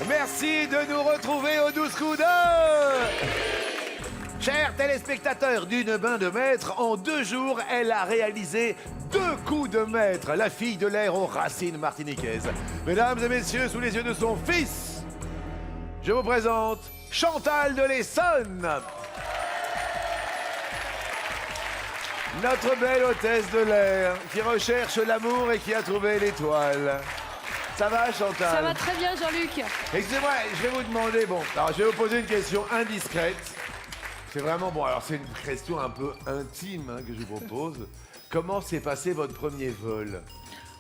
Merci de nous retrouver aux 12 coups de... Chers téléspectateurs d'une bain de maître, en 2 jours, elle a réalisé 2 coups de maître. La fille de l'air aux racines martiniquaises. Mesdames et messieurs, sous les yeux de son fils, je vous présente Chantal de l'Essonne. Notre belle hôtesse de l'air qui recherche l'amour et qui a trouvé l'étoile. Ça va, Chantal? Ça va très bien, Jean-Luc. Excusez-moi, je vais vous demander, bon, alors je vais vous poser une question indiscrète. C'est vraiment, bon, alors c'est une question un peu intime hein, que je vous propose. Comment s'est passé votre premier vol?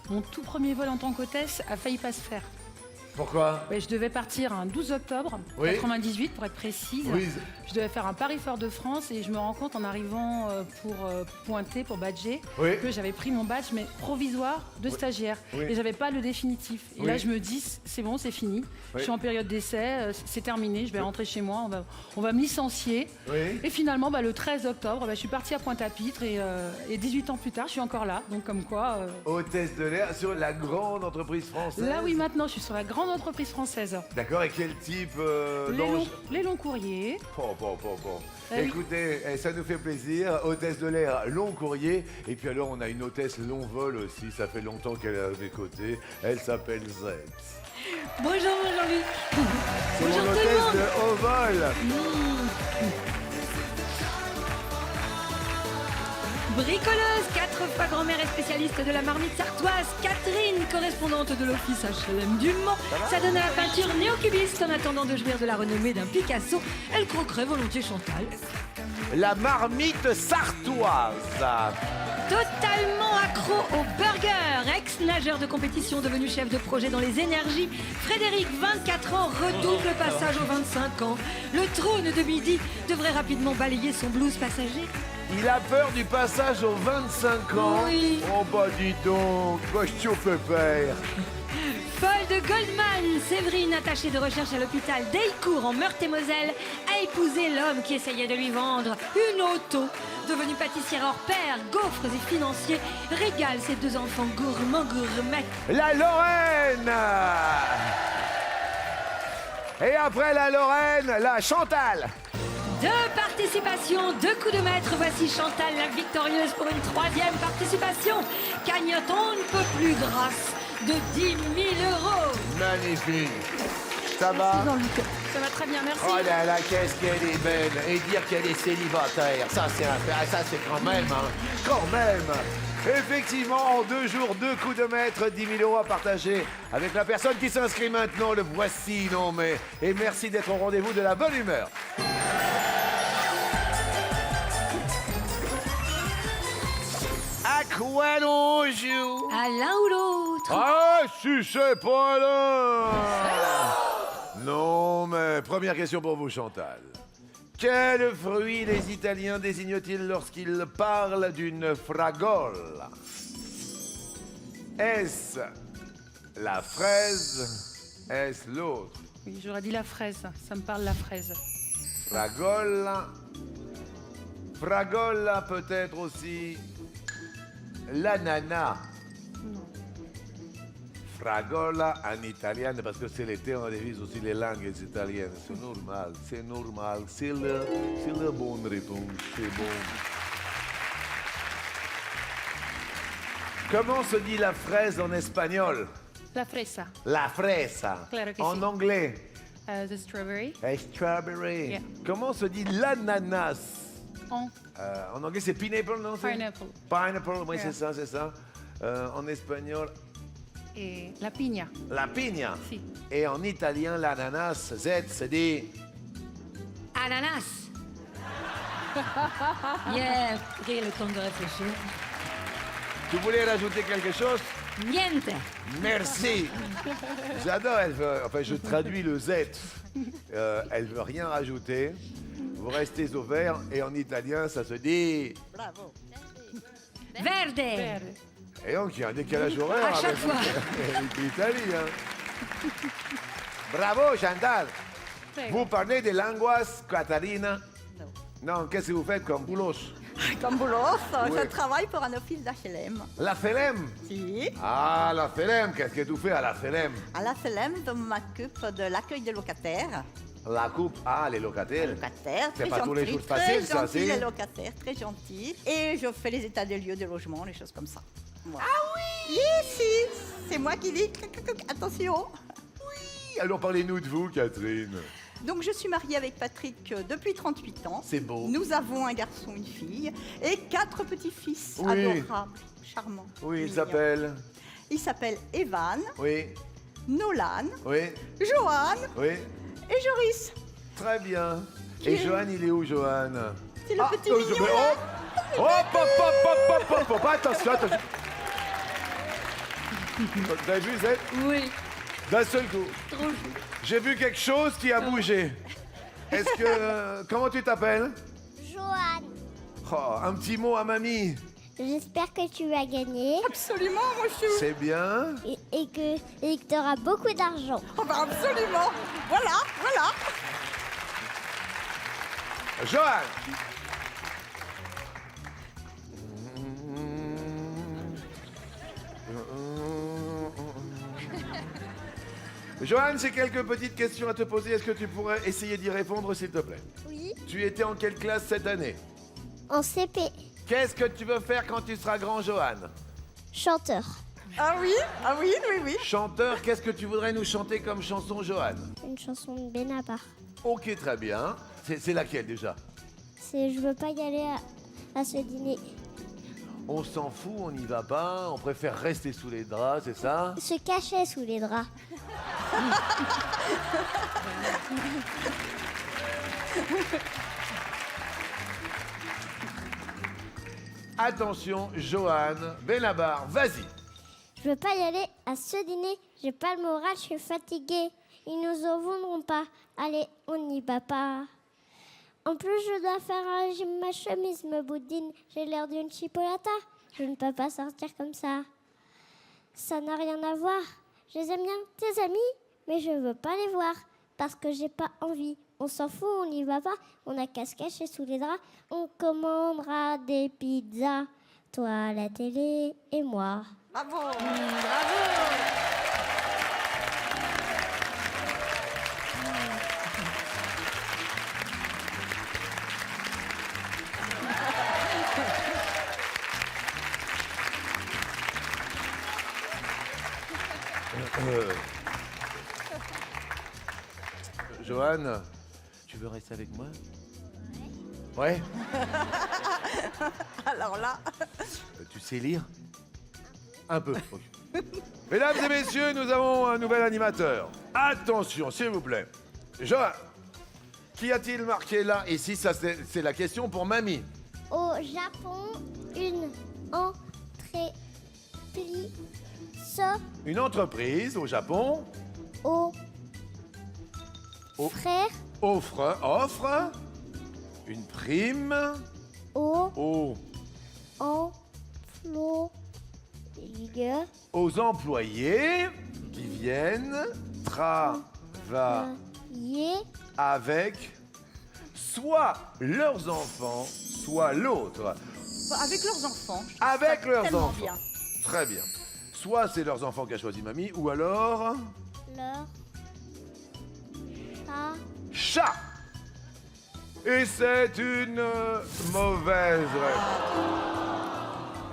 Mon tout premier vol en tant qu'hôtesse a failli pas se faire. Pourquoi? Ouais, je devais partir un 12 octobre Oui. 98 pour être précise. Oui. Je devais faire un Paris-Fort-de-France et je me rends compte en arrivant pour pointer, pour badger, Oui. que j'avais pris mon badge mais provisoire de stagiaire Oui. et j'avais pas le définitif. Et Oui. là je me dis c'est bon, c'est fini. Oui. Je suis en période d'essai, c'est terminé, je vais rentrer chez moi, on va me licencier. Oui. Et finalement le 13 octobre, je suis partie à Pointe-à-Pitre et 18 ans plus tard, je suis encore là. Donc comme quoi... Hôtesse de l'air sur la grande entreprise française. Là oui, maintenant je suis sur la grande entreprise française. D'accord, et quel type Les longs courriers. Bon. Ah oui. Écoutez, ça nous fait plaisir. Hôtesse de l'air, long courrier. Et puis alors, on a une hôtesse long vol aussi. Ça fait longtemps qu'elle est à mes côtés. Elle s'appelle Z. Bonjour Jean-Luc. C'est Bonjour mon tout le hôtesse monde. de haut vol. Bricoleuse, 4 fois grand-mère et spécialiste de la marmite sartoise, Catherine, correspondante de l'office HLM du Mans, s'adonne à la peinture néo-cubiste en attendant de jouir de la renommée d'un Picasso. Elle croquerait volontiers Chantal. La marmite sartoise. Totalement accro au burger, ex-nageur de compétition devenu chef de projet dans les énergies, Frédéric, 24 ans, redouble le passage aux 25 ans. Le trône de midi devrait rapidement balayer son blues passager. Il a peur du passage aux 25 ans. Oui. Oh bah dis donc, qu'est-ce que tu fais faire? Folle de Goldman, Séverine, attachée de recherche à l'hôpital d'Heilcourt en Meurthe-et-Moselle, a épousé l'homme qui essayait de lui vendre une auto. Devenue pâtissière hors pair, gaufres et financiers, régale ses 2 enfants gourmands gourmets. La Lorraine. Et après la Lorraine, la Chantal. 2 participations, 2 coups de maître. Voici Chantal, la victorieuse pour une 3e participation. Cagnotte on ne peut plus grâce de 10 000 €. Magnifique. Ça va? Jean-Luc. Ça va très bien, merci. Oh là là, qu'est-ce qu'elle est belle. Et dire qu'elle est célibataire, ça c'est quand même, hein. Quand même. Effectivement, en 2 jours, 2 coups de maître, 10 000 € à partager avec la personne qui s'inscrit maintenant. Le voici, non mais. Et merci d'être au rendez-vous de la bonne humeur. À quoi l'on joue? À l'un ou l'autre. Ah, si c'est pas là. Non, mais première question pour vous, Chantal. Quel fruit les Italiens désignent-ils lorsqu'ils parlent d'une fragola? Est-ce la fraise? Est-ce l'autre? Oui, j'aurais dit la fraise, ça me parle la fraise. Fragola. Fragola peut-être aussi l'ananas. Fragola en italien, parce que c'est l'été, on révise aussi les langues italiennes. C'est normal, c'est normal. C'est la bonne réponse, c'est bon. Comment se dit la fraise en espagnol? La fresa, La fresa. Claro que En sí. anglais? the strawberry. Strawberry. Yeah. Comment se dit l'ananas? En En anglais, c'est pineapple, non? c'est- pineapple. Pineapple, oui, Yeah. c'est ça. En espagnol, Et la piña. la piña. Si. Et en italien, l'ananas, Z, se dit... Ananas. Yeah, pris le temps de réfléchir. Tu voulais rajouter quelque chose? Niente. Merci. J'adore, enfin, je traduis le Z. Elle veut rien rajouter. Vous restez au vert et en italien, ça se dit... Verde. Verde. Et donc, il y a un décalage horaire À chaque avec fois. avec l'Italie. Hein. Bravo, Chantal. Prego. Vous parlez de languas, Catarina? Non. Non, qu'est-ce que vous faites comme boulot? Comme boulot, Oui. je travaille pour un office d'HLM. La FLM. Si. Ah, la FLM, qu'est-ce que tu fais à la FLM? À la FLM, je m'occupe de l'accueil des locataires. La coupe, ah, les Les locataires. locataires, C'est très pas tous les gentils, jours très facile, ça, gentils, si. les locataires, très gentils. Et je fais les états des lieux de logement, les choses comme ça. Voilà. Ah oui. Si, c'est moi qui dis, attention. Alors parlez-nous de vous, Catherine. Donc je suis mariée avec Patrick depuis 38 ans. C'est beau. Nous avons un garçon, une fille et 4 petits-fils Oui. adorables, charmants. Oui, il mignons. s'appelle. Il s'appelle Evan, Oui, Nolan, oui, Johan oui. et Joris. Très bien. Qui Et est- Johan, il est où, Johan? C'est le petit oh, mignon, oh, là. hop, hop, hop, hop, hop, hop, attention, attention. Vous avez vu, Zed? Oui, D'un seul coup. trop chou. J'ai vu quelque chose qui a bougé. Est-ce que... comment tu t'appelles? Joanne, Oh, un petit mot à mamie. j'espère que tu vas gagner Absolument, mon chou. C'est bien. et que tu auras beaucoup d'argent. Oh, bah, absolument. Voilà, voilà. Johan. Johan, j'ai quelques petites questions à te poser. Est-ce que tu pourrais essayer d'y répondre, s'il te plaît? Oui. Tu étais en quelle classe cette année? En CP, Qu'est-ce que tu veux faire quand tu seras grand, Johan? chanteur. Ah oui, oui, oui. Chanteur, qu'est-ce que tu voudrais nous chanter comme chanson, Johan? Une chanson de Benabar. Ok, très bien. C'est laquelle déjà? C'est je veux pas y aller à ce dîner. On s'en fout, on n'y va pas, on préfère rester sous les draps, c'est ça? Se cacher sous les draps. Attention, Johan, Benabar, vas-y. Je veux pas y aller à ce dîner. J'ai pas le moral, je suis fatiguée. Ils nous en voudront pas. Allez, on n'y va pas. En plus, je dois faire un régime, ma chemise me boudine. J'ai l'air d'une chipolata. Je ne peux pas sortir comme ça. Ça n'a rien à voir. Je les aime bien, tes amis, mais je veux pas les voir parce que j'ai pas envie. On s'en fout, on n'y va pas. On a qu'à se cacher sous les draps. On commandera des pizzas. Toi, la télé et moi. Bravo. Johan, tu veux rester avec moi? Ouais. Alors là, Tu sais lire? Un peu. Ok. Mesdames et messieurs, nous avons un nouvel animateur. Attention, s'il vous plaît. Johan, qui a-t-il marqué là? Ici, ça c'est la question pour mamie. Au Japon, une Une entreprise au Japon au Au- frère offre une prime au aux employés aux employés qui viennent travailler avec soit leurs enfants, soit l'autre. avec leurs enfants. je trouve Avec ça leurs tellement enfants. bien. Très bien. Soit c'est leurs enfants qu'a choisi mamie, ou alors leur chat. Et c'est une mauvaise réponse.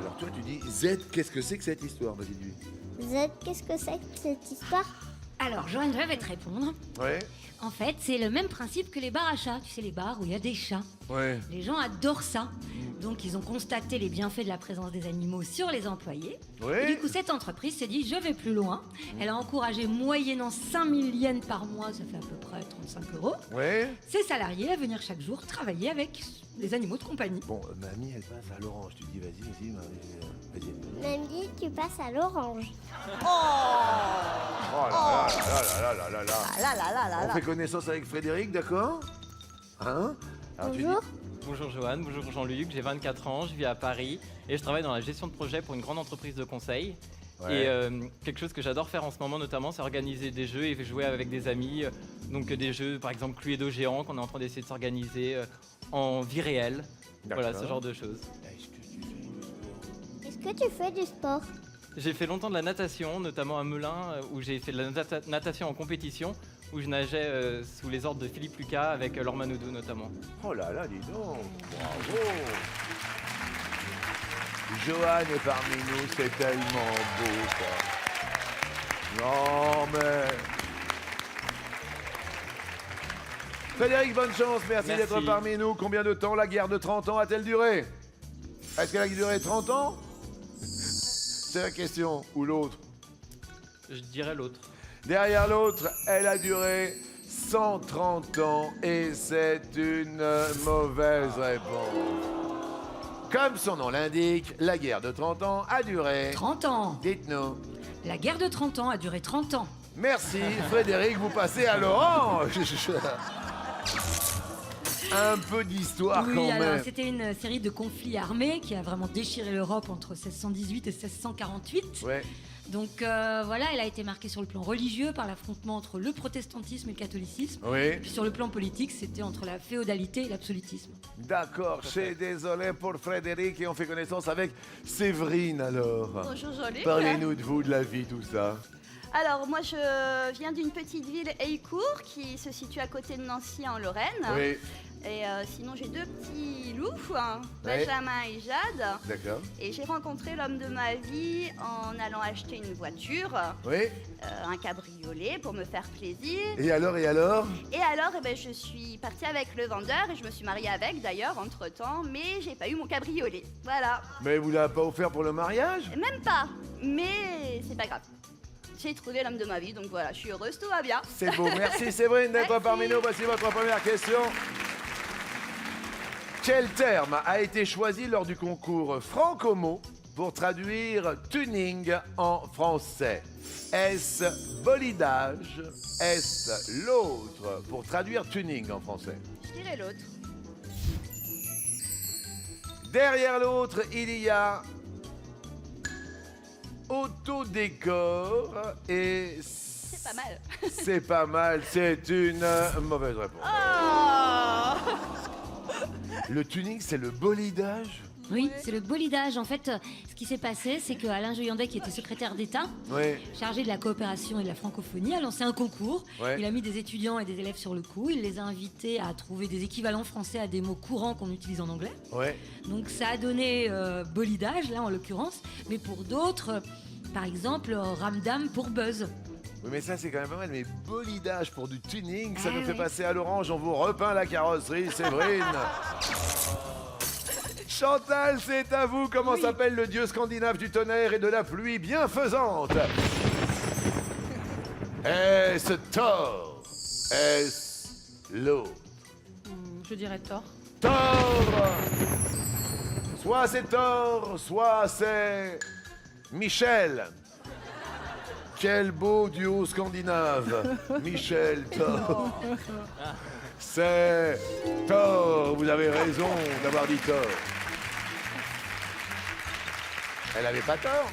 Alors toi tu dis Z, qu'est-ce que c'est que cette histoire? Vas-y dis. Z, qu'est-ce que c'est que cette histoire? Alors, Joanne, je vais te répondre. Ouais, En fait, c'est le même principe que les bars à chats. Tu sais, les bars où il y a des chats. ouais. Les gens adorent ça. Donc, ils ont constaté les bienfaits de la présence des animaux sur les employés. Ouais. Et du coup, cette entreprise s'est dit, je vais plus loin. Elle a encouragé, moyennant 5000 yens par mois, ça fait à peu près 35 €, Ouais. ses salariés à venir chaque jour travailler avec les animaux de compagnie. Bon, mamie, elle passe à l'orange. Tu dis, vas-y, vas-y. Mamie, tu passes à l'orange. Oh là là là là là là là. Ah là là là là On là. fait connaissance avec Frédéric, d'accord? Hein? Alors, tu dis- Bonjour. Bonjour Joanne, bonjour Jean-Luc, j'ai 24 ans, je vis à Paris et je travaille dans la gestion de projet pour une grande entreprise de conseil. Ouais. Et quelque chose que j'adore faire en ce moment notamment, c'est organiser des jeux et jouer avec des amis. Donc des jeux par exemple Cluedo géant qu'on est en train d'essayer de s'organiser en vie réelle. Voilà, ce genre de choses. Est-ce que tu fais du sport? J'ai fait longtemps de la natation, notamment à Melun, où j'ai fait de la natation en compétition, où je nageais sous les ordres de Philippe Lucas avec Laure Manodou notamment. Oh là là, dis donc. Bravo. Johan est parmi nous, c'est tellement beau, ça. Non, mais... Frédéric, bonne chance, merci d'être parmi nous. Combien de temps la guerre de 30 ans a-t-elle duré? Est-ce qu'elle a duré 30 ans? C'est la question. Ou l'autre? Je dirais l'autre. Derrière l'autre, elle a duré 130 ans et c'est une mauvaise réponse. Comme son nom l'indique, la guerre de 30 ans a duré... 30 ans. Dites-nous. La guerre de 30 ans a duré 30 ans. Merci, Frédéric, vous passez à Laurent. Un peu d'histoire Oui, quand alors même. c'était une série de conflits armés qui a vraiment déchiré l'Europe entre 1618 et 1648. Ouais. Donc voilà, elle a été marquée sur le plan religieux par l'affrontement entre le protestantisme et le catholicisme. Oui. Et puis sur le plan politique, c'était entre la féodalité et l'absolutisme. D'accord, je suis désolé pour Frédéric et on fait connaissance avec Séverine alors. Bonjour Jolie. Parlez-nous de vous, de la vie, tout ça. Alors moi je viens d'une petite ville, Heillecourt, qui se situe à côté de Nancy en Lorraine. Oui, Et sinon j'ai deux petits loups, Ouais. Benjamin et Jade. d'accord. Et j'ai rencontré l'homme de ma vie en allant acheter une voiture, Oui, un cabriolet pour me faire plaisir. et alors, Et alors, je suis partie avec le vendeur et je me suis mariée avec d'ailleurs entre-temps, mais j'ai pas eu mon cabriolet. Voilà. Mais vous l'avez pas offert pour le mariage? Même pas, mais c'est pas grave. J'ai trouvé l'homme de ma vie, donc voilà, je suis heureuse, tout va bien. C'est beau, merci Séverine d'être Merci. parmi nous. Voici votre première question. Quel terme a été choisi lors du concours Francomo pour traduire tuning en français? Est-ce bolidage? Est-ce l'autre pour traduire tuning en français? Je dirais l'autre. Derrière l'autre, il y a autodécor et C'est pas mal. c'est pas mal, c'est une mauvaise réponse. Oh Le tuning, c'est le bolidage? Oui, c'est le bolidage. En fait, ce qui s'est passé, c'est que Alain Joyandet, qui était secrétaire d'État, Oui, chargé de la coopération et de la francophonie, a lancé un concours. Ouais. Il a mis des étudiants et des élèves sur le coup. Il les a invités à trouver des équivalents français à des mots courants qu'on utilise en anglais. oui. Donc ça a donné bolidage, là en l'occurrence. Mais pour d'autres, par exemple, ramdam pour buzz. Oui, mais ça, c'est quand même pas mal. Mais bolidage pour du tuning, ça Ah nous fait oui. passer à l'orange. On vous repeint la carrosserie, Séverine. Chantal, c'est à vous. Comment s'appelle le dieu scandinave du tonnerre et de la pluie bienfaisante? Est-ce Thor? Est-ce l'autre? Je dirais tort. Thor! Soit c'est Thor, soit c'est Michel. Quel beau duo scandinave. Michel, Thor. C'est Thor. Vous avez raison d'avoir dit Thor. Elle avait pas tort?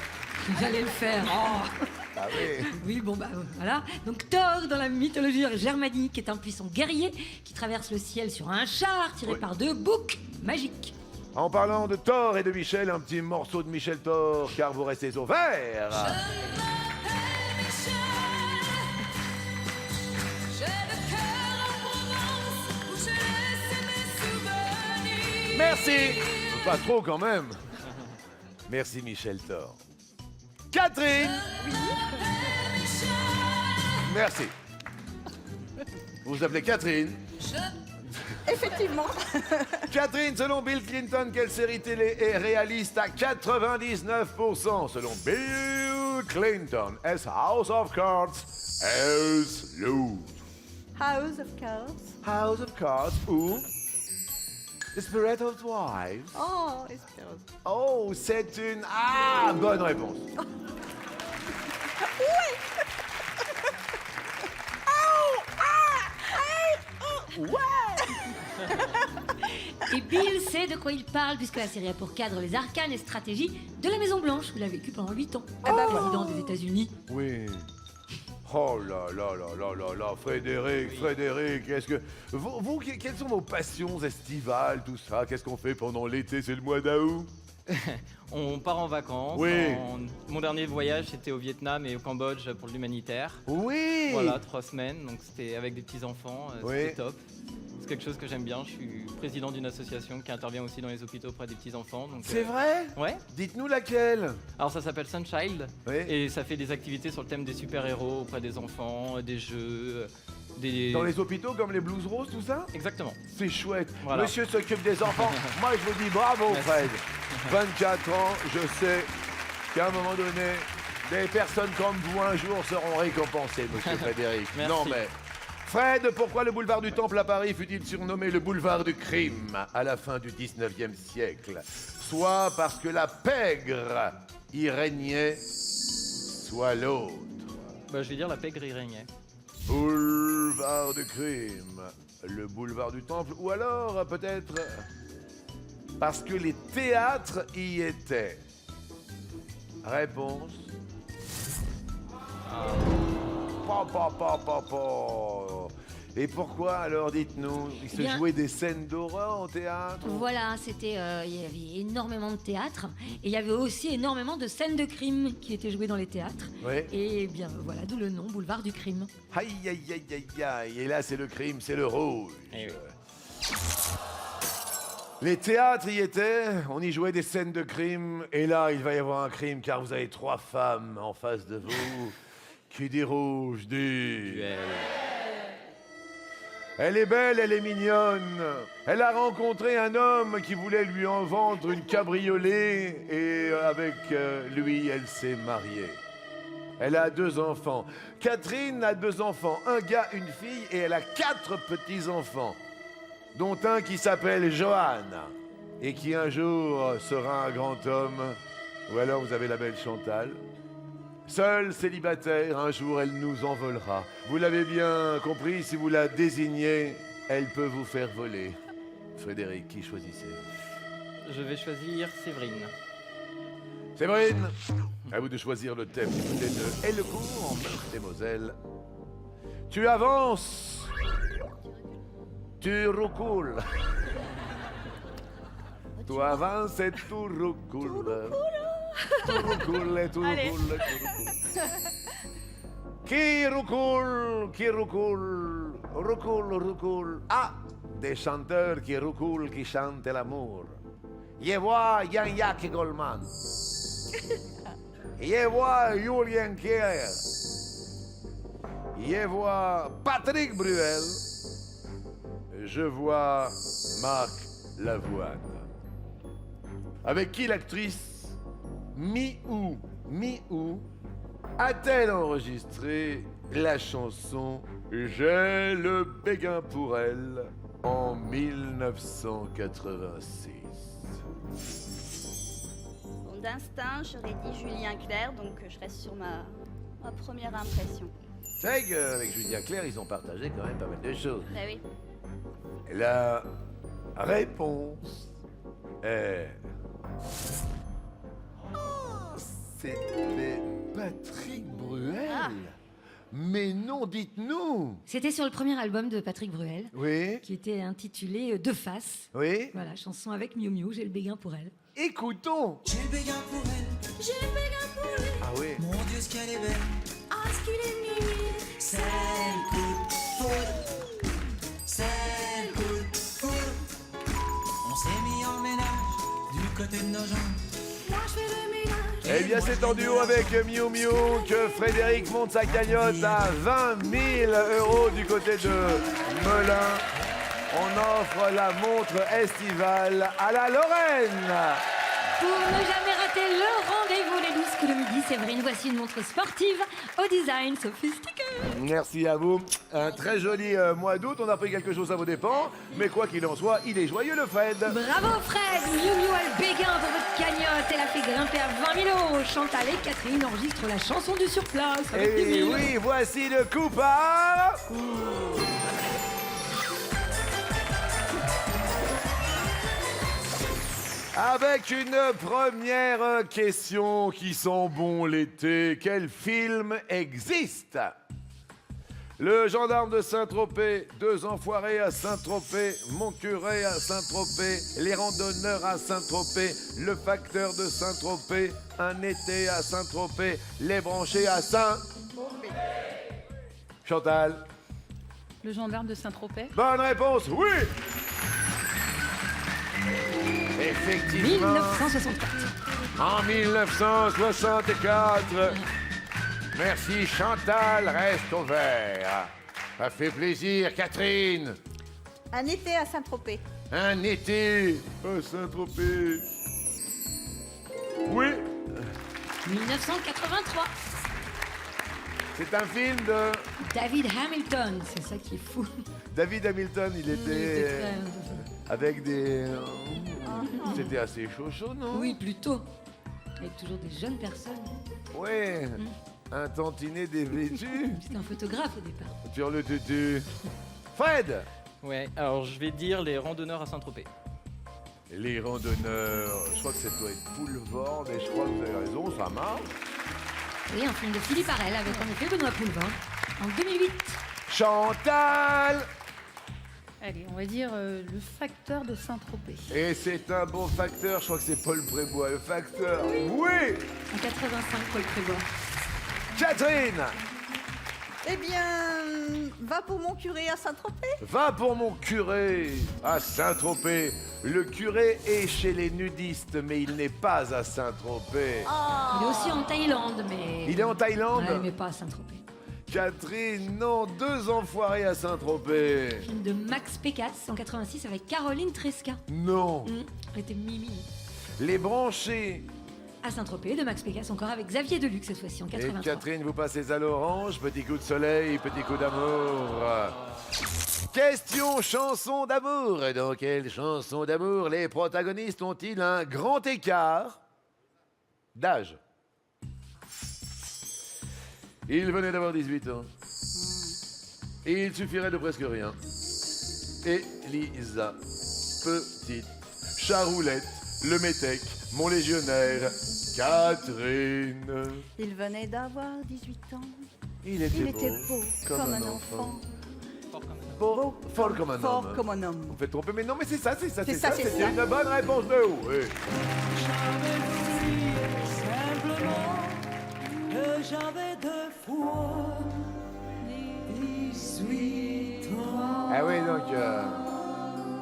J'allais le faire. Oh. Ah oui. Oui, bon bah voilà. Donc Thor, dans la mythologie germanique, est un puissant guerrier qui traverse le ciel sur un char tiré Oui. par deux boucs magiques. En parlant de Thor et de Michel, un petit morceau de Michel Thor, car vous restez au vert. Merci. Pas trop quand même. Merci Michel Thor. Catherine. Merci. Vous vous appelez Catherine? Effectivement. Catherine, selon Bill Clinton, quelle série télé est réaliste à 99%? Selon Bill Clinton, est-ce House of Cards? Est-ce Loot? House of Cards. House of Cards ou Desperate Housewives? Oh, espérance. Oh, c'est une... Ah, bonne réponse. Et Bill sait de quoi il parle puisque la série a pour cadre les arcanes et stratégies de la Maison Blanche où il a vécu pendant 8 ans. Président des États-Unis. Oui. Oh là là là là là là, Frédéric, est-ce que... quelles sont vos passions estivales, tout ça? Qu'est-ce qu'on fait pendant l'été? C'est le mois d'août? On part en vacances. Oui. Mon dernier voyage, c'était au Vietnam et au Cambodge pour l'humanitaire. Oui. Voilà, 3 semaines, donc c'était avec des petits-enfants, Oui. c'était top. C'est quelque chose que j'aime bien, je suis président d'une association qui intervient aussi dans les hôpitaux auprès des petits-enfants. donc, C'est vrai? Ouais, Dites-nous laquelle. alors ça s'appelle Sunchild, Oui. et ça fait des activités sur le thème des super-héros auprès des enfants, des jeux, des... Dans les hôpitaux comme les Blues Roses, tout ça? Exactement. C'est chouette. Voilà. Monsieur s'occupe des enfants. Moi, je vous dis bravo, Merci. Fred. 24 ans, je sais qu'à un moment donné, des personnes comme vous un jour seront récompensées, monsieur Frédéric. Merci. Non, mais... Fred, pourquoi le boulevard du Temple à Paris fut-il surnommé le boulevard du crime à la fin du 19e siècle? Soit parce que la pègre y régnait, soit l'autre. Bah, je vais dire la pègre y régnait. Boulevard du crime, le boulevard du Temple, ou alors peut-être parce que les théâtres y étaient. Réponse. Pa. Et pourquoi alors, dites-nous, il se Bien. jouait des scènes d'horreur au théâtre? Voilà, c'était, il y avait énormément de théâtre et il y avait aussi énormément de scènes de crime qui étaient jouées dans les théâtres. Oui. Et bien voilà, d'où le nom, boulevard du crime. Aïe, aïe, aïe, aïe, aïe. Et là, c'est le crime, c'est le rouge. Eh oui. Les théâtres y étaient, on y jouait des scènes de crime, et là, il va y avoir un crime, car vous avez 3 femmes en face de vous. Qui dit rouge, dit... Duel. Elle est belle, elle est mignonne. Elle a rencontré un homme qui voulait lui en vendre une cabriolet, et avec lui, elle s'est mariée. Elle a 2 enfants. Catherine a 2 enfants, un gars, une fille, et elle a 4 petits-enfants, dont un qui s'appelle Johan, et qui un jour sera un grand homme. Ou alors vous avez la belle Chantal. Seule célibataire, un jour elle nous envolera. Vous l'avez bien compris, si vous la désignez, elle peut vous faire voler. Frédéric, qui choisissez-vous? Je vais choisir Séverine. Séverine, à vous de choisir le thème du côté de Hellecourt, en Meurthe-et-Moselle. Tu avances, tu recules. Tu avances et tu recules. Tu recules, tu recules, tu recules. Qui recule, recule. Ah, des chanteurs qui reculent, qui chantent l'amour. Je vois Yann-Jacques Goldman. Je vois Julien Clerc. Je vois Patrick Bruel. Je vois Marc Lavoine. Avec qui l'actrice Miou a-t-elle enregistré la chanson J'ai le béguin pour elle en 1986? Bon, d'instinct, j'aurais dit Julien Clerc, donc je reste sur ma première impression. C'est vrai qu'avec Julien Clerc, ils ont partagé quand même pas mal de choses. Bah oui. La réponse est... C'était Patrick Bruel. Ah. Mais non, dites-nous. C'était sur le premier album de Patrick Bruel, Oui, qui était intitulé Deux faces. oui. Voilà, chanson avec Miu Miu, j'ai le béguin pour elle. Écoutons. J'ai le béguin pour elle, J'ai le béguin pour elle, Ah oui. mon Dieu ce qu'elle est belle. ah ce qu'il est mignon. C'est le coup de foudre, c'est le coup de foudre. On s'est mis en ménage du côté de nos jambes. Moi je fais le ménage. Eh bien, c'est en duo avec Miu Miu que Frédéric monte sa cagnotte à 20 000 € du côté de Melun. On offre la montre estivale à la Lorraine. Pour ne jamais rater le rendez-vous les 12 coups de midi, Séverine, voici une montre sportive au design sophistiqué. Merci à vous. Un très joli mois d'août. On a pris quelque chose à vos dépens. Mais quoi qu'il en soit, il est joyeux le Fred. Bravo Fred, Miu Miu a le béguin pour votre cagnotte. Elle a fait grimper à 20 000 €. Chantal et Catherine enregistrent la chanson du surplace avec Et 10 000. oui, voici le coup par... Avec une première question qui sent bon l'été. Quel film existe Le gendarme de Saint-Tropez, 2 enfoirés à Saint-Tropez, mon curé à Saint-Tropez, les randonneurs à Saint-Tropez, le facteur de Saint-Tropez, un été à Saint-Tropez, les branchés à Saint-Tropez. Chantal. Le gendarme de Saint-Tropez. Bonne réponse, oui. Effectivement. 1964. En 1964. Merci Chantal, reste au vert. Ça fait plaisir, Catherine. Un été à Saint-Tropez. Un été à Saint-Tropez. Oui, 1983. c'est un film de David Hamilton, c'est ça qui est fou. David Hamilton. Il était très- avec des... C'était assez chaud, non? Oui, plutôt. Avec toujours des jeunes personnes. Ouais, un tantinet dévêtu C'était un photographe au départ. sur le tutu. Fred. Ouais, alors je vais dire les randonneurs à Saint-Tropez. Les randonneurs, je crois que ça doit être Poulvord et je crois que vous avez raison, ça marche. Oui, un film de Philippe Arel avec en effet Benoît Poulvord en 2008. Chantal. Allez, on va dire le facteur de Saint-Tropez. Et c'est un bon facteur, je crois que c'est Paul Prébois, le facteur. Oui. En 85, Paul Prébois. Catherine. Eh bien, va pour mon curé à Saint-Tropez. Va pour mon curé à Saint-Tropez. Le curé est chez les nudistes, mais il n'est pas à Saint-Tropez. Il est aussi en Thaïlande, mais... Il est en Thaïlande. Ouais, mais pas à Saint-Tropez. Catherine, non, 2 enfoirés à Saint-Tropez. Film de Max Pécasse en 86 avec Caroline Tresca. Non. Elle était Mimi. Les branchés. À Saint-Tropez de Max Pécasse, encore avec Xavier Deluc cette fois-ci en Et 83. Catherine, vous passez à l'orange, petit coup de soleil, petit coup d'amour. Question chanson d'amour. Et dans quelle chanson d'amour les protagonistes ont-ils un grand écart d'âge? Ils venaient d'avoir 18 ans. Et il suffirait de presque rien. Elisa, petite, Charoulette, le métèque, mon légionnaire, Catherine. Il venait d'avoir 18 ans. Il était beau, comme un enfant. Beau, fort comme un Fort homme. comme un homme. On fait tromper, mais non, mais c'est ça, c'est ça, C'est c'est ça, ça. c'est C'est ça. une bonne réponse de où? Oui. Simplement que j'avais 2 fois 18 ans. Ah oui, donc,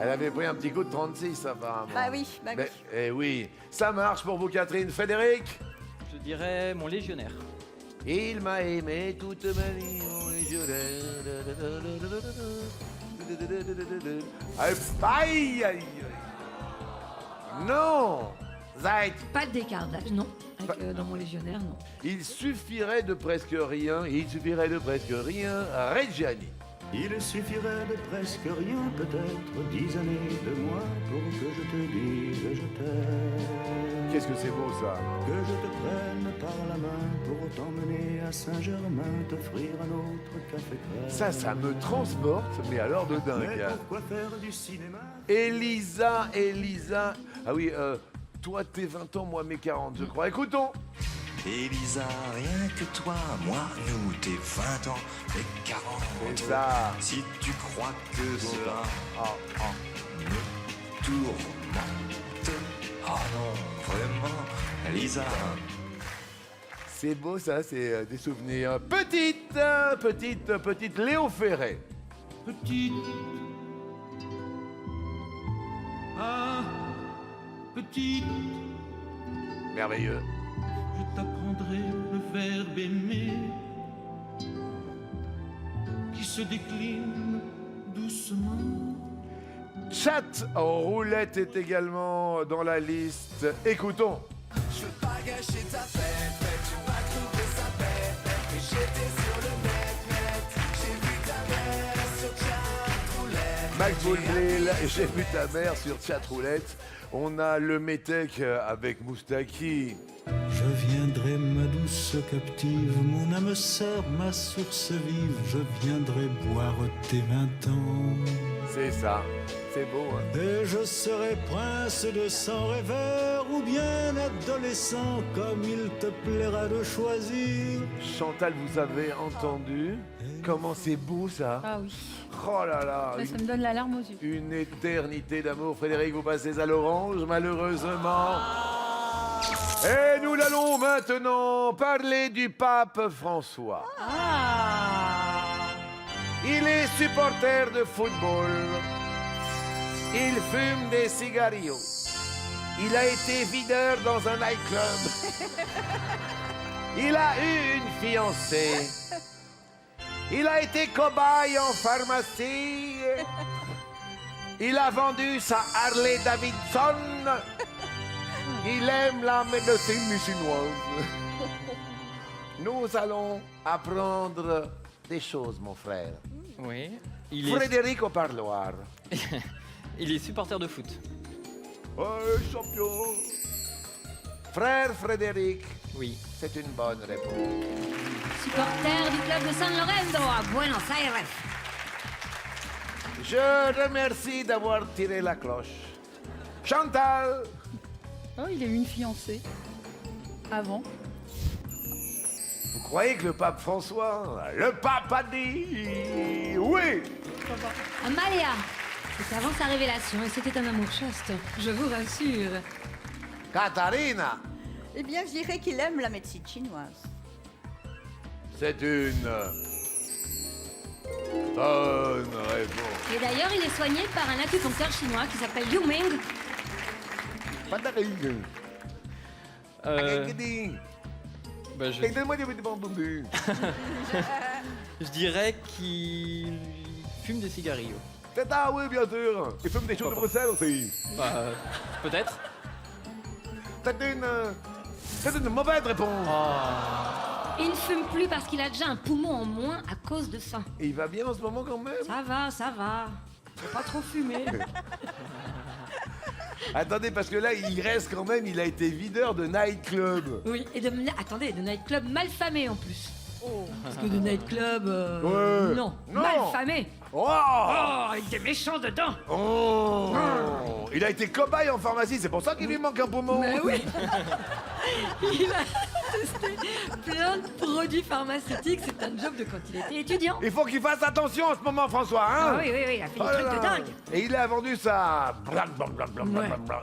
elle avait pris un petit coup de 36, apparemment. Bah oui, bah oui. Mais, eh oui, ça marche pour vous, Catherine. Frédéric? Je dirais mon légionnaire. Il m'a aimé toute ma vie, mon légionnaire. Aïe, aïe, aïe. Non, Zait. Pas d'écart d'âge, non. Avec, dans mon légionnaire, non. Il suffirait de presque rien, Reggiani. Il suffirait de presque rien, peut-être 10 années de moi pour que je te dise je t'aime. Qu'est-ce que c'est beau, ça? Que je te prenne par la main pour t'emmener à Saint-Germain, t'offrir un autre café crème. Ça me transporte, mais alors de dingue. Mais pourquoi faire du cinéma? Elisa. Ah oui, toi tes 20 ans, moi mes 40, je crois. Écoutons. Elisa, rien que toi, moi, nous, tes 20 ans, les 40. C'est ça. Si tu crois que cela me tourmente, oh non, vraiment, Elisa. C'est beau ça, c'est des souvenirs. Petite Léo Ferré. Petite. Ah, petite. Merveilleux. Je t'apprendrai le verbe aimer qui se décline doucement. Chat roulette est également dans la liste. Écoutons. Je veux pas gâcher ta fête, je veux pas trouver sa bête, mais j'étais sur le net, j'ai vu ta mère sur chatroulette. Max Boublil, j'ai vu ta mère sur chatroulette. On a le métèque avec Moustaki. Je viendrai, ma douce captive, mon âme sœur, ma source vive, je viendrai boire tes 20 ans. C'est ça, c'est beau. Hein. Et je serai prince de 100 rêveurs, ou bien adolescent, comme il te plaira de choisir. Chantal, vous avez entendu comment c'est beau ça? Ah oui. Oh là là, Ça me donne la larme aux yeux. une éternité d'amour. Frédéric, vous passez à l'orange, malheureusement. Et nous allons maintenant parler du pape François. Il est supporter de football. Il fume des cigarillos. Il a été videur dans un nightclub. Il a eu une fiancée. Il a été cobaye en pharmacie. Il a vendu sa Harley Davidson. Il aime la médecine chinoise. Nous allons apprendre des choses, mon frère. Oui. Il est, Frédéric au parloir. il est supporter de foot. Ouais, champion. Frère Frédéric, Oui. c'est une bonne réponse. Supporter du club de San Lorenzo à Buenos Aires. Je remercie d'avoir tiré la cloche. Chantal, Oh, il a eu une fiancée. Avant. vous croyez que le pape François, le pape a dit oui? Amalia. C'était avant sa révélation et c'était un amour chaste. Je vous rassure. Katharina, Eh bien, je dirais qu'il aime la médecine chinoise. c'est une bonne réponse. Et d'ailleurs, il est soigné par un acupuncteur chinois qui s'appelle Liu Ming. Katharina. Bah, je dirais qu'il fume des cigarillos. C'est ça, oui, bien sûr. Il fume des choses de Bruxelles aussi. Bah, peut-être. C'est une mauvaise réponse. Il ne fume plus parce qu'il a déjà un poumon en moins à cause de ça. Et il va bien en ce moment quand même. Ça va, ça va. Faut pas trop fumer. Attendez, parce que là, il reste quand même, il a été videur de nightclub. Oui, et de nightclub malfamé en plus. Parce que de nightclub, Ouais. non, Non. malfamé. Oh, Avec des méchants dedans. Oh. Il a été cobaye en pharmacie, c'est pour ça qu'il lui manque un poumon. Mais oui. Il a testé plein de produits pharmaceutiques. C'est un job de quand il était étudiant. Il faut qu'il fasse attention en ce moment, François, hein. Ah oui, il a fait des Oh là trucs de là. dingue. Et il a vendu sa...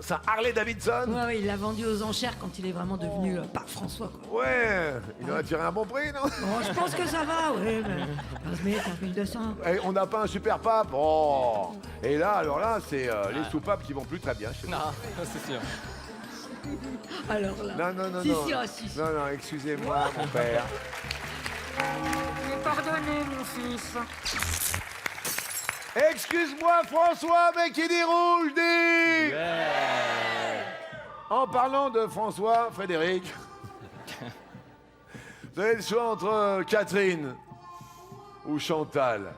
sa Harley Davidson. Ouais, il l'a vendu aux enchères quand il est vraiment devenu pape François, quoi. Ouais, il en a tiré un bon prix, non? Bon, je pense que ça va, ouais. 15 000, 15 200. Et on n'a pas un super pape. Oh. Et là, alors là, c'est les sous-papes qui vont plus très bien chez nous. Non, c'est sûr. Alors là. Non, Si, non. si, ah, si, si. Non, excusez-moi, mon père. Pardonnez, mon fils. Excuse-moi, François, mais qui dit rouge dit... En parlant de François, Frédéric, vous avez le choix entre Catherine ou Chantal.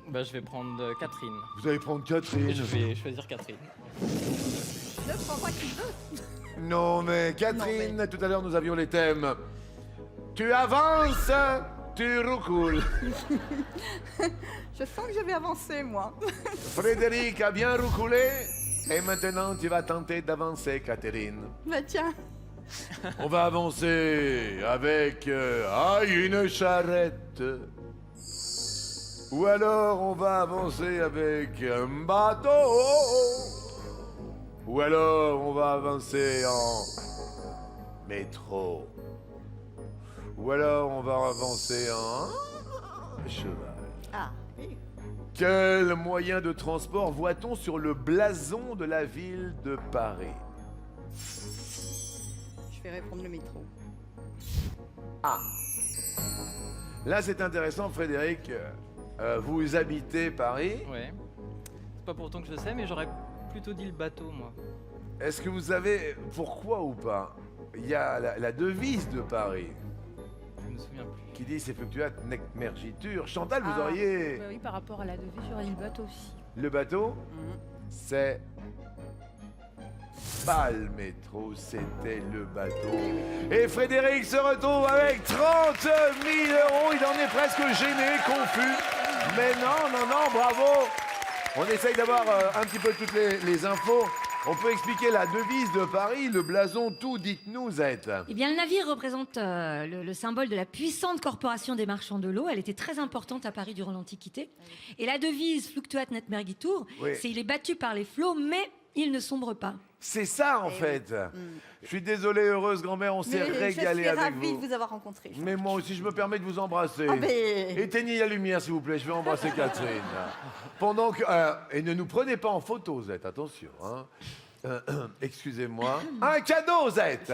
Bah, je vais prendre Catherine. Vous allez prendre Catherine. Et je vais choisir Catherine. Ne prends pas qui veut. Non, mais Catherine, tout à l'heure, nous avions les thèmes. Tu avances, tu roucoules. Je sens que je vais avancer, moi. Frédéric a bien roucoulé. Et maintenant, tu vas tenter d'avancer, Catherine. Bah tiens. On va avancer avec une charrette. Ou alors on va avancer avec un bateau. Ou alors on va avancer en métro. Ou alors on va avancer en cheval. Ah, oui. Quel moyen de transport voit-on sur le blason de la ville de Paris? Je vais répondre le métro. Ah. Là, c'est intéressant, Frédéric. Vous habitez Paris. Ouais. C'est pas pourtant que je sais, mais j'aurais plutôt dit le bateau, moi. Est-ce que vous savez pourquoi ou pas? Il y a la devise de Paris Je me souviens plus. qui dit c'est fluctuat nec mergitur. Chantal, vous Ah, auriez bah oui, par rapport à la devise, j'aurais dit le bateau aussi. le bateau. C'est pas le métro, c'était le bateau. Et Frédéric se retrouve avec 30 000 €. Il en est presque gêné, confus. Mais non, bravo. On essaye d'avoir un petit peu toutes les infos. On peut expliquer la devise de Paris, le blason, tout, dites-nous, Zette. Eh bien, le navire représente le symbole de la puissante corporation des marchands de l'eau. Elle était très importante à Paris durant l'Antiquité. Et la devise Fluctuat net mergitur, Oui. c'est il est battu par les flots, mais il ne sombre pas. C'est ça, en fait. Je suis désolé, heureuse grand-mère, on s'est régalé Je suis avec ravie vous. de vous avoir rencontré. Mais moi aussi, je me permets de vous embrasser. Ah, mais- Éteignez la lumière, s'il vous plaît, je vais embrasser Catherine. Pendant que... et ne nous prenez pas en photo, Zette, attention. Hein. Excusez-moi. Un cadeau, Zette.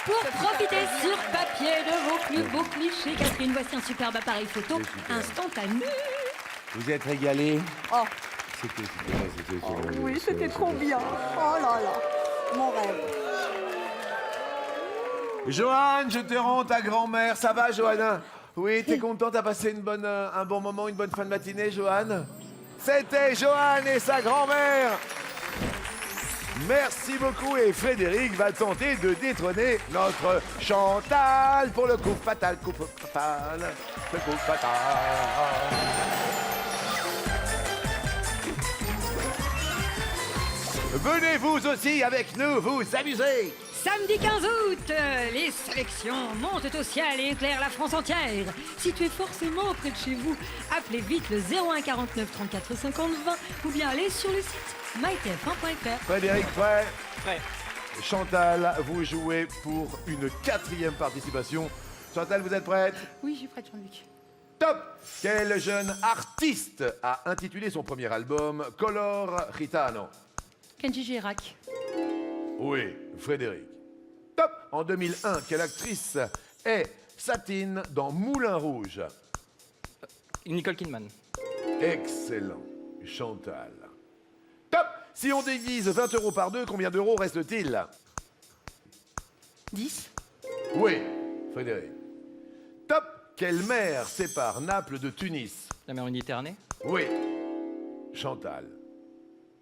Pour profiter sur papier de vos plus beaux clichés, Catherine, voici un superbe appareil photo C'est super. instantané. Vous êtes régalés. Oh, C'était oui, c'était trop bien. Oh là là, mon rêve. Joanne, je te rends ta grand-mère. Ça va, Joanne? Oui, t'es contente? T'as passé un bon moment, une bonne fin de matinée, Joanne? C'était Joanne et sa grand-mère. Merci beaucoup et Frédéric va tenter de détrôner notre Chantal pour le coup fatal, le coup fatal. Venez vous aussi avec nous vous amuser. Samedi 15 août, les sélections montent au ciel et éclairent la France entière. Situé forcément près de chez vous, appelez vite le 01 49 34 50 20 ou bien allez sur le site mytf1.fr. Frédéric, prêt? Prêt. Chantal, vous jouez pour une 4e participation. Chantal, vous êtes prête? Oui, je suis prête, Jean-Luc. Top! Quel jeune artiste a intitulé son premier album Color Gitano? Kenji Girac. Oui, Frédéric. Top! En 2001, quelle actrice est Satine dans Moulin Rouge? Nicole Kidman. Excellent. Chantal. Top! Si on divise 20 € par 2, combien d'euros reste-t-il? 10. Oui, Frédéric. Top! Quelle mer sépare Naples de Tunis? La mer Méditerranée. Oui, Chantal.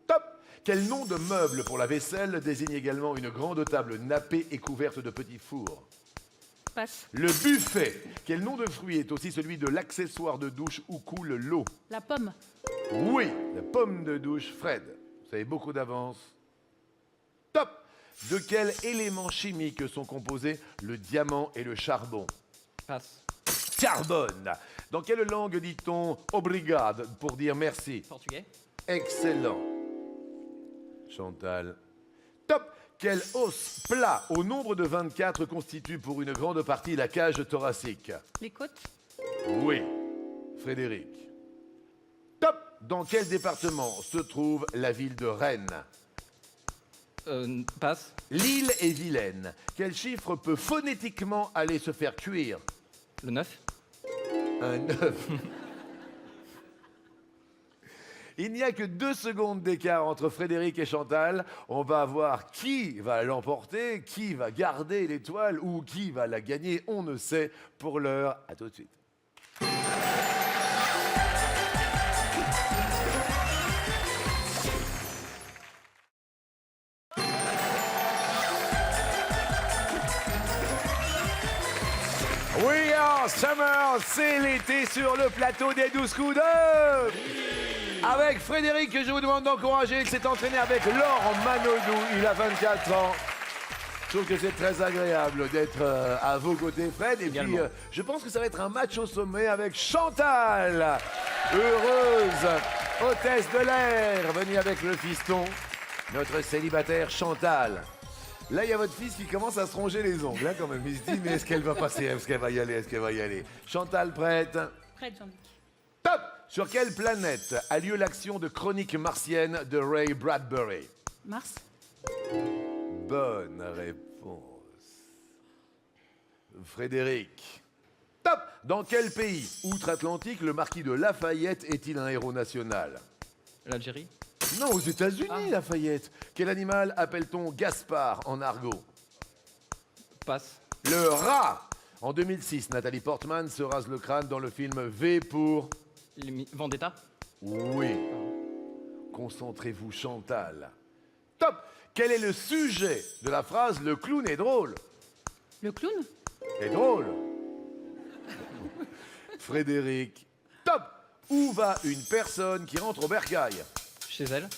Top! Quel nom de meuble pour la vaisselle désigne également une grande table nappée et couverte de petits fours? Passe. Le buffet. Quel nom de fruit est aussi celui de l'accessoire de douche où coule l'eau? La pomme. Oui, la pomme de douche, Fred. Vous avez beaucoup d'avance. Top! De quels éléments chimiques sont composés le diamant et le charbon? Passe. Carbone. Dans quelle langue dit-on obrigado pour dire merci? Portugais. Excellent. Chantal. Top! Quel os plat au nombre de 24 constitue pour une grande partie la cage thoracique? Les côtes. Oui. Frédéric. Top! Dans quel département se trouve la ville de Rennes? Passe. L'île est vilaine. Quel chiffre peut phonétiquement aller se faire cuire? Le 9. Un œuf. Il n'y a que 2 secondes d'écart entre Frédéric et Chantal. On va voir qui va l'emporter, qui va garder l'étoile ou qui va la gagner. On ne sait pour l'heure. À tout de suite. We are summer, c'est l'été sur le plateau des 12 coups d'œuf. Avec Frédéric, que je vous demande d'encourager, il s'est entraîné avec Laure Manodou, il a 24 ans. Je trouve que c'est très agréable d'être à vos côtés, Fred. Et Également. puis, je pense que ça va être un match au sommet avec Chantal, heureuse hôtesse de l'air, venue avec le fiston, notre célibataire Chantal. Là, il y a votre fils qui commence à se ronger les ongles, hein, quand même. Il se dit, mais est-ce qu'elle va passer? Est-ce qu'elle va y aller? Est-ce qu'elle va y aller? Chantal, prête? Prête, Jean-Luc. Top! Sur quelle planète a lieu l'action de Chronique martienne de Ray Bradbury? Mars. Bonne réponse. Frédéric. Top! Dans quel pays, outre-Atlantique, le marquis de Lafayette est-il un héros national? L'Algérie. Non, aux États-Unis, Lafayette. Quel animal appelle-t-on Gaspard en argot? Passe. Le rat. En 2006, Nathalie Portman se rase le crâne dans le film V pour... Vendetta. Oui. Concentrez-vous, Chantal. Top! Quel est le sujet de la phrase « Le clown est drôle » Le clown. Est drôle. Frédéric. Top! Où va une personne qui rentre au bercail? Chez elle.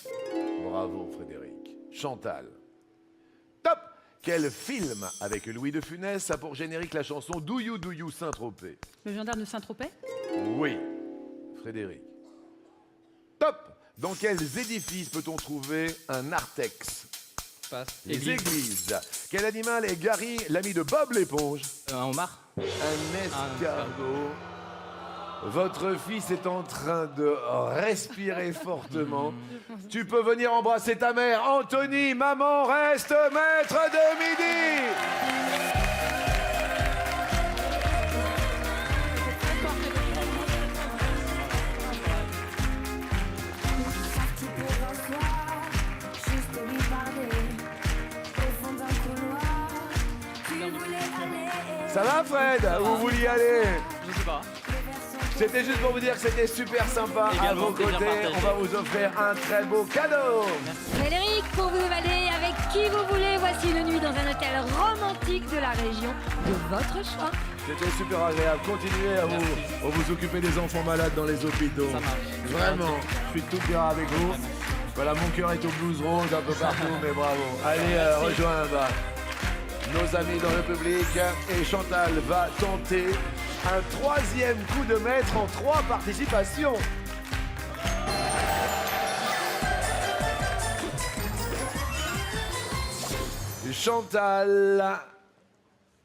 Bravo, Frédéric. Chantal. Top! Quel film avec Louis de Funès a pour générique la chanson Do You Saint-Tropez? Le gendarme de Saint-Tropez. Oui. Frédéric. Top! Dans quels édifices peut-on trouver un narthex? Passe. Les églises. Quel animal est Gary, l'ami de Bob l'éponge? Un homard. Un escargot. Votre fils est en train de respirer fortement. Tu peux venir embrasser ta mère. Anthony, maman reste maître de midi. Ça va Fred? Où vous vouliez aller? Je sais pas. C'était juste pour vous dire que c'était super sympa. À Également, vos plaisir côtés, partagé. on va vous offrir un très beau cadeau. Frédéric, pour vous évader avec qui vous voulez, voici une nuit dans un hôtel romantique de la région de votre choix. C'était super agréable. Continuez à vous occuper des enfants malades dans les hôpitaux. Ça marche. Vraiment, je suis tout cœur avec vous. Voilà, mon cœur est au blues rose un peu partout, mais bravo. Allez, rejoindre nos amis dans le public. Et Chantal va tenter un troisième coup de maître en 3 participations. Chantal,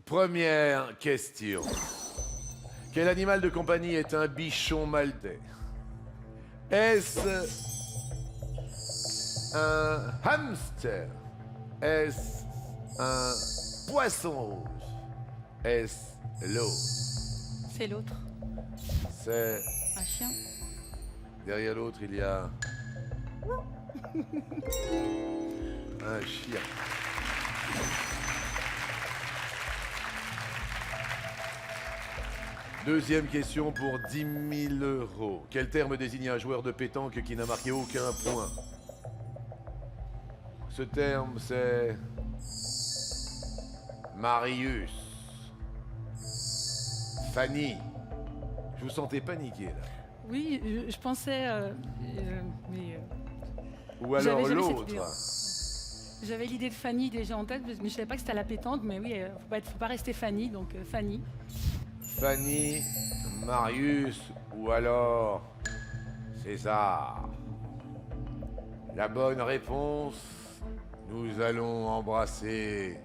première question. Quel animal de compagnie est un bichon maltais? Est-ce un hamster? Est-ce un poisson rouge? Est-ce l'autre? C'est l'autre. C'est... Un chien. Derrière l'autre, il y a... un chien. Deuxième question pour 10 000 €. Quel terme désigne un joueur de pétanque qui n'a marqué aucun point? Ce terme, c'est... Marius. Fanny. Je vous sentais paniqué, là. Oui, je pensais... mais Ou alors j'avais l'autre. cette idée. J'avais l'idée de Fanny déjà en tête, mais je ne savais pas que c'était à la pétanque. Mais oui, faut pas rester Fanny, donc Fanny. Fanny, Marius ou alors César. La bonne réponse, nous allons embrasser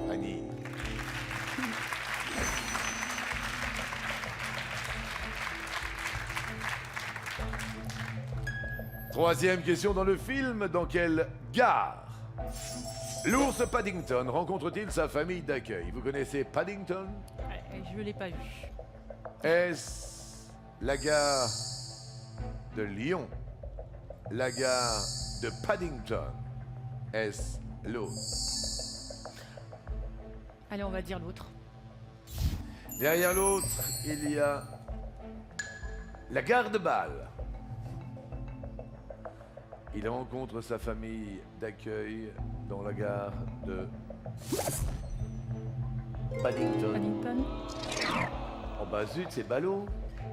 Fanny. Troisième question dans le film, dans quelle gare l'ours Paddington rencontre-t-il sa famille d'accueil? Vous connaissez Paddington? Ouais, je ne l'ai pas vu. Est-ce la gare de Lyon? La gare de Paddington? Est-ce l'autre? Allez, on va dire l'autre. Derrière l'autre, il y a la gare de Bâle. Il rencontre sa famille d'accueil dans la gare de Paddington. Paddington. Oh bah zut, c'est ballot.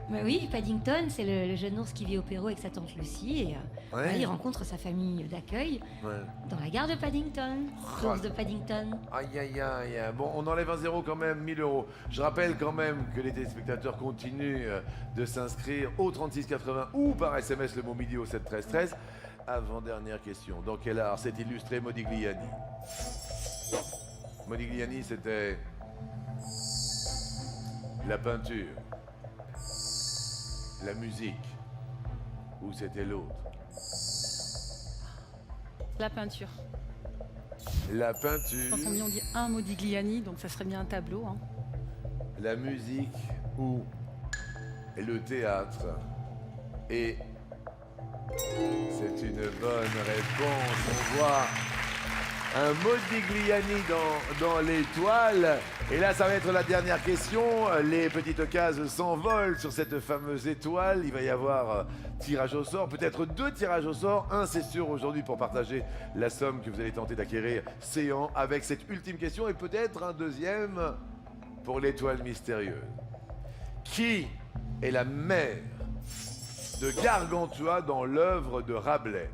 Bah oui, Paddington, c'est le jeune ours qui vit au Pérou avec sa tante Lucie et Ouais. il rencontre sa famille d'accueil Ouais. dans la gare de Paddington. L'ours de Paddington. Aïe aïe aïe. Bon, on enlève un zéro quand même, 1000 €. Je rappelle quand même que les téléspectateurs continuent de s'inscrire au 3680 ou par SMS le mot midi au 7 13 13. Avant-dernière question. Dans quel art s'est illustré Modigliani? Modigliani, c'était la peinture, la musique, ou c'était l'autre? La peinture. La peinture, Quand on dit un Modigliani, donc ça serait bien un tableau. Hein. la musique ou le théâtre. Et c'est une bonne réponse. On voit un Modigliani dans l'étoile. Et là, ça va être la dernière question. Les petites cases s'envolent sur cette fameuse étoile. Il va y avoir tirage au sort, peut-être 2 tirages au sort. Un, c'est sûr, aujourd'hui, pour partager la somme que vous allez tenter d'acquérir Céan avec cette ultime question. Et peut-être un deuxième pour l'étoile mystérieuse. Qui est la mère de Gargantua dans l'œuvre de Rabelais?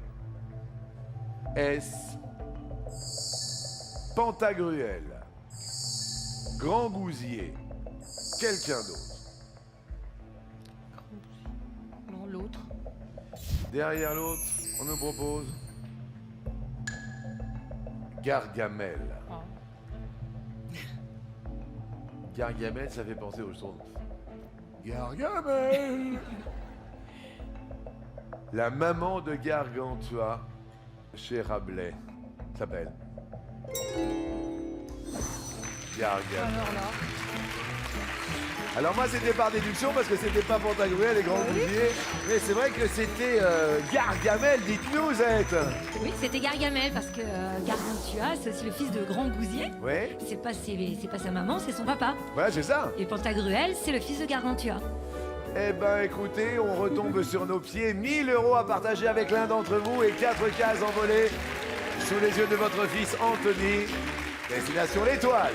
Est-ce Pantagruel, Grand Gousier, quelqu'un d'autre? Non, l'autre. Derrière l'autre, on nous propose Gargamel. Ah. Gargamel, ça fait penser aux choses. Gargamel. La maman de Gargantua chez Rabelais s'appelle Gargamel. Alors là. Alors moi c'était par déduction parce que c'était pas Pantagruel et Grand Gousier, mais c'est vrai que c'était Gargamel, dites-nous Zette. Oui, c'était Gargamel parce que Gargantua, c'est aussi le fils de Grand Gousier. Oui, C'est pas sa maman, c'est son papa. voilà c'est ça. Et Pantagruel, c'est le fils de Gargantua. Eh ben écoutez, on retombe sur nos pieds, 1000 € à partager avec l'un d'entre vous et 4 cases envolées sous les yeux de votre fils Anthony. Destination l'Étoile.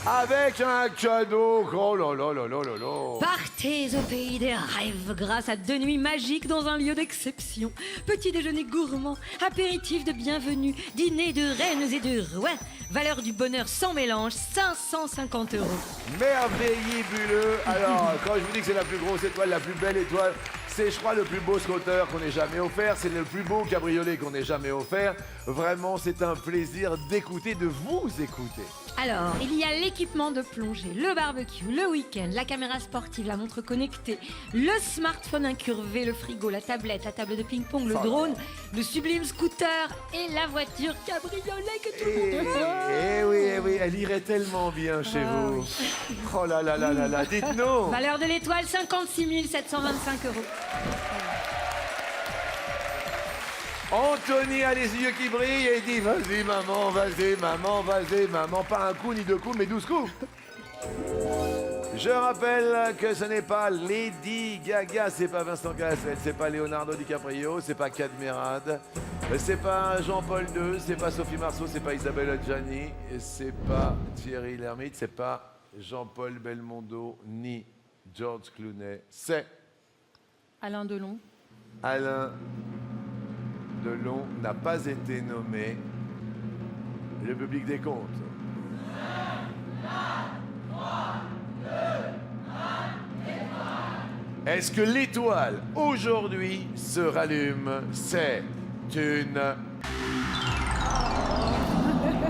Avec un cadeau, oh là là là là là là. Partez au pays des rêves grâce à 2 nuits magiques dans un lieu d'exception. Petit déjeuner gourmand, apéritif de bienvenue, dîner de reines et de rois. Valeur du bonheur sans mélange, 550 €. Merveilleux. Alors, quand je vous dis que c'est la plus grosse étoile, la plus belle étoile, c'est, je crois, le plus beau scooter qu'on ait jamais offert. C'est le plus beau cabriolet qu'on ait jamais offert. Vraiment, c'est un plaisir d'écouter, de vous écouter. Alors, il y a l'équipement de plongée, le barbecue, le week-end, la caméra sportive, la montre connectée, le smartphone incurvé, le frigo, la tablette, la table de ping-pong, le drone, le sublime scooter et la voiture cabriolet que tout le monde veut. Eh oui, elle irait tellement bien chez vous. Oh là là là là là, dites-nous. Valeur de l'étoile, 56 725 €. Anthony a les yeux qui brillent et dit vas-y maman, vas-y maman, vas-y maman. Pas un coup ni 2 coups, mais 12 coups. Je rappelle que ce n'est pas Lady Gaga, c'est pas Vincent Cassel, c'est pas Leonardo DiCaprio, c'est pas Cadmerade, c'est pas Jean-Paul II, c'est pas Sophie Marceau, c'est pas Isabelle Adjani, c'est pas Thierry Lhermitte, c'est pas Jean-Paul Belmondo, ni George Clooney, c'est Alain Delon. Alain Delon n'a pas été nommé. Le public des comptes. Est-ce que l'étoile aujourd'hui se rallume? C'est une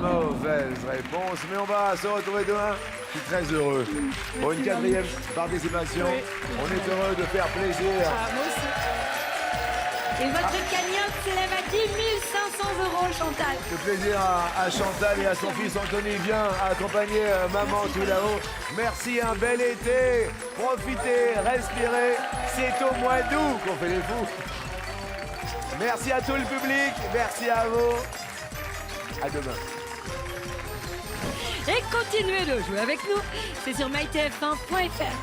mauvaise réponse, mais on va se retrouver demain. Je suis très heureux. Pour une 4e participation, on est heureux de faire plaisir. Moi aussi. Et votre cagnotte s'élève à 10 500 €, Chantal. Le plaisir à Chantal et à son fils Anthony. Viens accompagner maman tout là-haut. Merci, un bel été. Profitez, respirez. C'est au mois d'août qu'on fait les fous. Merci à tout le public. Merci à vous. À demain. Et continuez de jouer avec nous, c'est sur mytf1.fr.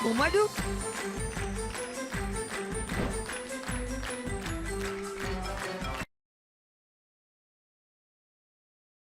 Bon mois d'août.